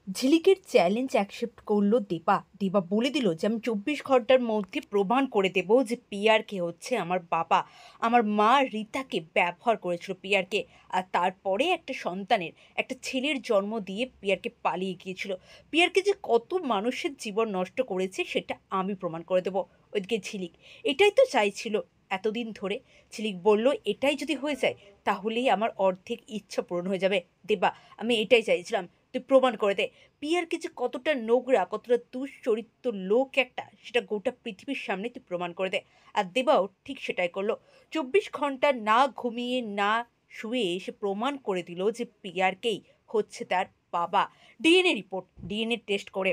ঝিলিকের challenge accept করলো দেবা। দেবা বলে দিল যে আমি ২৪ ঘন্টার মধ্যে প্রমাণ করে দেব যে পিয়ারকে হচ্ছে আমার বাবা। আমার মা রিতাকে ব্যবহার করেছিল পিয়ারকে। আর তারপরে একটা সন্তানের, একটা ছেলের জন্ম দিয়ে পিয়ারকে পালিয়ে গিয়েছিল। পিয়ারকে যে কত মানুষের জীবন নষ্ট করেছে সেটা আমি প্রমাণ করে দেব। ওইদিকে ঝিলিক এটাই তো চাইছিল এতদিন ধরে। ঝিলিক বলল এটাই যদি হয়ে যায় তাহলেই আমার অর্ধেক ইচ্ছা পূরণ হয়ে যাবে। দেবা আমি এটাই চাইছিলাম, তুই প্রমাণ করে দে। পিয়ারকে যে কতটা নোংরা, কতটা দুশ্চরিত্র লোক একটা, সেটা গোটা পৃথিবীর সামনে তুই প্রমাণ করে দে। আর দেবাও ঠিক সেটাই করলো। ২৪ ঘন্টা না ঘুমিয়ে না শুয়ে সে প্রমাণ করে দিল যে পিয়ারকেই হচ্ছে তার বাবা। ডিএনএ রিপোর্ট, ডিএনএ টেস্ট করে।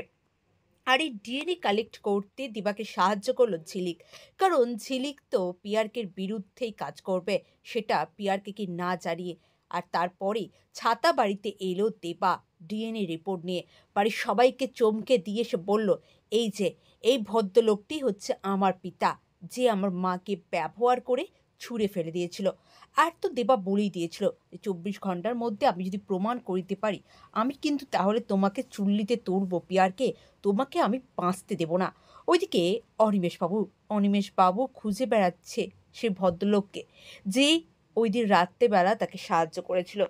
আর এই ডিএনএ কালেক্ট করতে দিবাকে সাহায্য করলো ঝিলিক। কারণ ঝিলিক তো পিয়ারকের বিরুদ্ধেই কাজ করবে, সেটা পিয়ারকে কি না জানিয়ে। আর তারপরেই ছাতা বাড়িতে এলো দেবা ডিএনএ রিপোর্ট নিয়ে। বাড়ির সবাইকে চমকে দিয়ে সে বলল, এই যে এই ভদ্রলোকটি হচ্ছে আমার পিতা, যে আমার মাকে ব্যবহার করে ছুঁড়ে ফেলে দিয়েছিল। আর তো দেবা বলেই দিয়েছিল যে ২৪ ঘন্টার মধ্যে আমি যদি প্রমাণ করিতে পারি, আমি কিন্তু তাহলে তোমাকে চুল্লিতে তুলবো পিয়ারকে, তোমাকে আমি বাঁচতে দেব না। ওইদিকে অনিমেষবাবু খুঁজে বেড়াচ্ছে সে ভদ্রলোককে, যে ওই দিন রাত্রেবেলা তাকে সাহায্য করেছিল।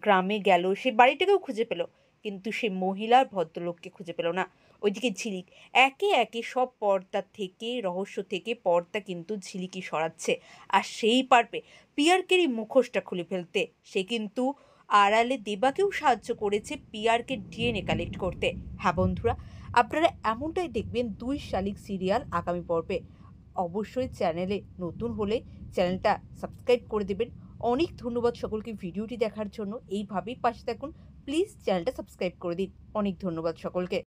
গ্রামে গেল, সে বাড়িটাকেও খুঁজে পেল, কিন্তু সে মহিলার ভদ্রলোককে খুঁজে পেল না। ওইদিকে ঝিলিক একে একে সব পর্দা থেকে, রহস্য থেকে পর্দা কিন্তু ঝিলিকই সরাচ্ছে। আর সেই পারবে পিয়ারকেরই মুখোশটা খুলে ফেলতে। সে কিন্তু আড়ালে দেবাকেও সাহায্য করেছে পিয়ারকে ডিএনএ কালেক্ট করতে। হ্যাঁ বন্ধুরা, আপনারা এমনটাই দেখবেন ২ শালিক সিরিয়াল আগামী পর্বে। অবশ্যই চ্যানেলে নতুন হলে চ্যানেলটা সাবস্ক্রাইব করে দেবেন। অনেক ধন্যবাদ সকলকে ভিডিওটি দেখার জন্য। এইভাবেই পাশে থাকুন। প্লিজ চ্যানেলটা সাবস্ক্রাইব করে দিন। অনেক ধন্যবাদ সকলকে।